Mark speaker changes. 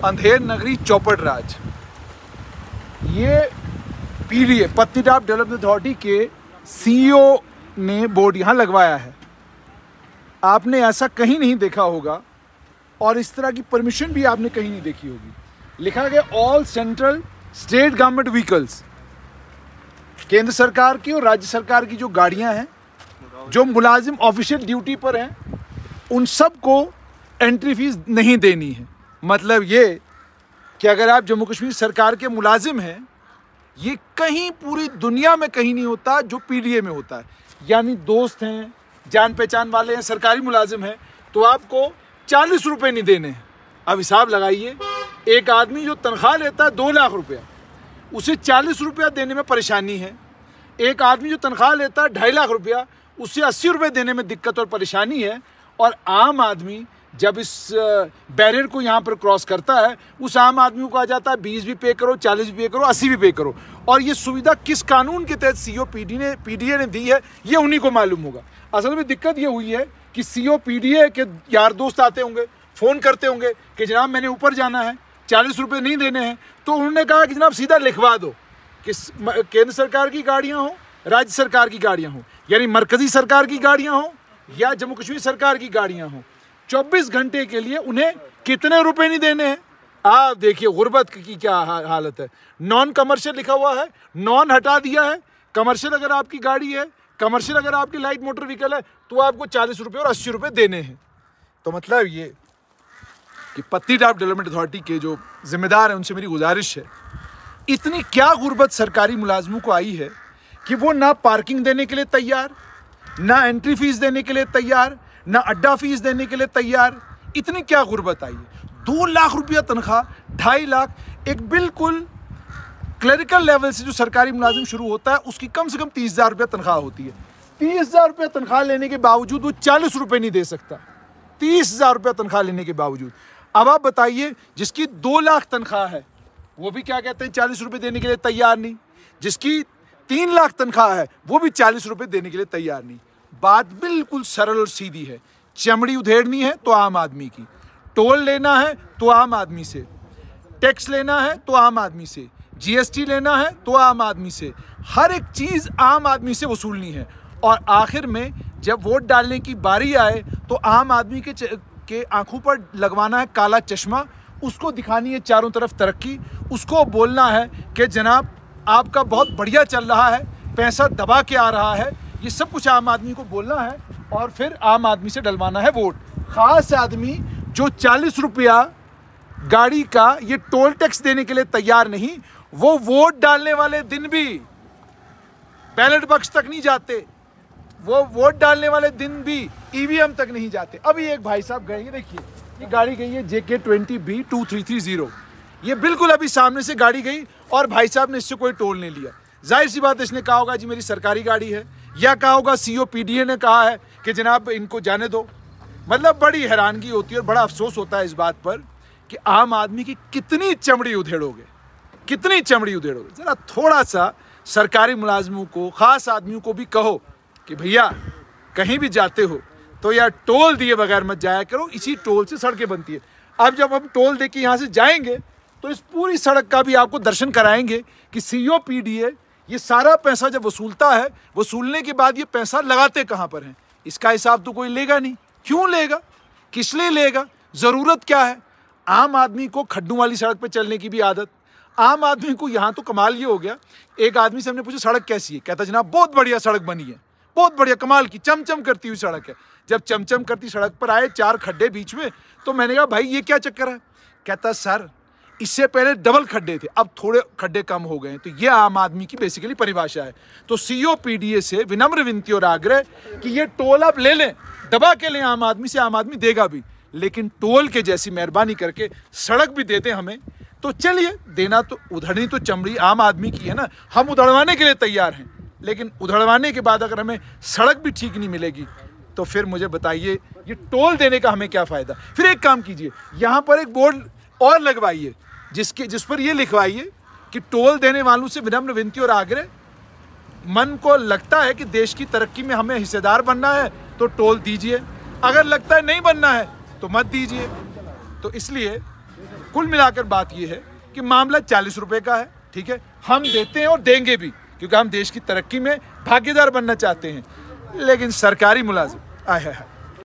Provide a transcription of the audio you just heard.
Speaker 1: अंधेर नगरी चौपड़ राज। ये PDA Patnitop development authority के CEO ने बोर्ड यहाँ लगवाया है। आपने ऐसा कहीं नहीं देखा होगा और इस तरह की परमिशन भी आपने कहीं नहीं देखी होगी। लिखा गया all central state government vehicles, केंद्र सरकार की और राज्य सरकार की जो गाड़ियां हैं, जो मुलाजिम ऑफिशियल ड्यूटी पर हैं, उन सब को एंट्री फीस नहीं देनी है। मतलब ये कि अगर आप जम्मू कश्मीर सरकार के मुलाजिम हैं, ये कहीं पूरी दुनिया में कहीं नहीं होता जो पीडीए में होता है। यानी दोस्त हैं, जान पहचान वाले हैं, सरकारी मुलाजिम हैं, तो आपको 40 रुपये नहीं देने हैं। अब हिसाब लगाइए, एक आदमी जो तनख्वाह लेता है 2 लाख रुपया, उसे 40 रुपया देने में परेशानी है। एक आदमी जो तनख्वाह लेता है 2.5 लाख रुपया, उससे 80 रुपये देने में दिक्कत और परेशानी है। और आम आदमी जब इस बैरियर को यहाँ पर क्रॉस करता है, उस आम आदमी को आ जाता है 20 भी पे करो, 40 भी पे करो, 80 भी पे करो। और ये सुविधा किस कानून के तहत सीओ पीडीए ने दी है, ये उन्हीं को मालूम होगा। असल में दिक्कत ये हुई है कि सीओ पीडीए के यार दोस्त आते होंगे, फ़ोन करते होंगे कि जनाब मैंने ऊपर जाना है, 40 रुपये नहीं देने हैं, तो उन्होंने कहा कि जनाब सीधा लिखवा दो कि केंद्र सरकार की गाड़ियाँ हों, राज्य सरकार की गाड़ियाँ हों, यानी मरकज़ी सरकार की गाड़ियाँ हों या जम्मू कश्मीर सरकार की गाड़ियाँ हों, 24 घंटे के लिए उन्हें कितने रुपए नहीं देने हैं। आप देखिए गुर्बत की क्या हालत है। नॉन कमर्शियल लिखा हुआ है, नॉन हटा दिया है। कमर्शियल अगर आपकी गाड़ी है, कमर्शियल अगर आपकी लाइट मोटर व्हीकल है, तो आपको 40 रुपये और 80 रुपये देने हैं। तो मतलब ये कि पत्नीटॉप डेवलपमेंट अथॉरिटी के जो जिम्मेदार हैं, उनसे मेरी गुजारिश है, इतनी क्या गुर्बत सरकारी मुलाजमों को आई है कि वो ना पार्किंग देने के लिए तैयार, ना एंट्री फीस देने के लिए तैयार, ना अड्डा फीस देने के लिए तैयार। इतनी क्या गुर्बत आई है। 2 लाख रुपया तनख्वाह, 2.5 लाख, एक बिल्कुल क्लरिकल लेवल से जो सरकारी मुलाजिम शुरू होता है, उसकी कम से कम 30,000 रुपया तनख्वाह होती है। 30,000 रुपया तनख्वाह लेने के बावजूद वो 40 रुपये नहीं दे सकता। 30,000 रुपया तनख्वाह लेने के बावजूद। अब आप बताइए, जिसकी 2 लाख तनख्वाह है, वो भी क्या कहते हैं 40 रुपये देने के लिए तैयार नहीं। जिसकी 3 लाख तनख्वाह है, वो भी 40 रुपये देने के लिए तैयार नहीं। बात बिल्कुल सरल और सीधी है। चमड़ी उधेड़नी है तो आम आदमी की, टोल लेना है तो आम आदमी से, टैक्स लेना है तो आम आदमी से, जीएसटी लेना है तो आम आदमी से, हर एक चीज़ आम आदमी से वसूलनी है। और आखिर में जब वोट डालने की बारी आए तो आम आदमी के आंखों पर लगवाना है काला चश्मा, उसको दिखानी है चारों तरफ तरक्की, उसको बोलना है कि जनाब आपका बहुत बढ़िया चल रहा है, पैसा दबा के आ रहा है, ये सब कुछ आम आदमी को बोलना है और फिर आम आदमी से डलवाना है वोट। ख़ास आदमी जो 40 रुपया गाड़ी का ये टोल टैक्स देने के लिए तैयार नहीं, वो वोट डालने वाले दिन भी बैलेट बॉक्स तक नहीं जाते, वो वोट डालने वाले दिन भी ईवीएम तक नहीं जाते। अभी एक भाई साहब गए, देखिए ये गाड़ी गई है JK20B2330, ये बिल्कुल अभी सामने से गाड़ी गई और भाई साहब ने इससे कोई टोल नहीं लिया। जाहिर सी बात है, इसने कहा होगा जी मेरी सरकारी गाड़ी है, या कहा होगा सीओ पीडीए ने कहा है कि जनाब इनको जाने दो। मतलब बड़ी हैरानगी होती है और बड़ा अफसोस होता है इस बात पर कि आम आदमी की कितनी चमड़ी उधेड़ोगे, कितनी चमड़ी उधेड़ोगे। ज़रा थोड़ा सा सरकारी मुलाजमों को, ख़ास आदमियों को भी कहो कि भैया कहीं भी जाते हो तो यार टोल दिए बगैर मत जाया करो, इसी टोल से सड़कें बनती है। अब जब हम टोल दे के यहाँ से जाएंगे तो इस पूरी सड़क का भी आपको दर्शन कराएंगे कि सीओ पीडीए ये सारा पैसा जब वसूलता है, वसूलने के बाद ये पैसा लगाते कहाँ पर हैं, इसका हिसाब तो कोई लेगा नहीं। क्यों लेगा, किस लिए लेगा, ज़रूरत क्या है। आम आदमी को खड्डों वाली सड़क पे चलने की भी आदत, आम आदमी को यहाँ तो कमाल ये हो गया, एक आदमी से हमने पूछा सड़क कैसी है, कहता जनाब बहुत बढ़िया सड़क बनी है, बहुत बढ़िया कमाल की चमचम करती हुई सड़क है। जब चमचम करती सड़क पर आए 4 खड्डे बीच में, तो मैंने कहा भाई ये क्या चक्कर है। कहता सर इससे पहले डबल खड्डे थे, अब थोड़े खड्डे कम हो गए हैं। तो ये आम आदमी की बेसिकली परिभाषा है। तो सीओ पीडीए से विनम्र विनती और आग्रह कि ये टोल आप ले लें, दबा के लें आम आदमी से, आम आदमी देगा भी, लेकिन टोल के जैसी मेहरबानी करके सड़क भी देते हमें। तो चलिए, देना तो उधड़नी तो चमड़ी आम आदमी की है ना, हम उधड़वाने के लिए तैयार हैं, लेकिन उधड़वाने के बाद अगर हमें सड़क भी ठीक नहीं मिलेगी तो फिर मुझे बताइए ये टोल देने का हमें क्या फ़ायदा। फिर एक काम कीजिए, यहाँ पर एक बोर्ड और लगवाइए जिस पर ये लिखवाइए कि टोल देने वालों से विनम्र विनती और आग्रह, मन को लगता है कि देश की तरक्की में हमें हिस्सेदार बनना है तो टोल दीजिए, अगर लगता है नहीं बनना है तो मत दीजिए। तो इसलिए कुल मिलाकर बात यह है कि मामला 40 रुपए का है, ठीक है, हम देते हैं और देंगे भी, क्योंकि हम देश की तरक्की में भागीदार बनना चाहते हैं। लेकिन सरकारी मुलाजिम आय है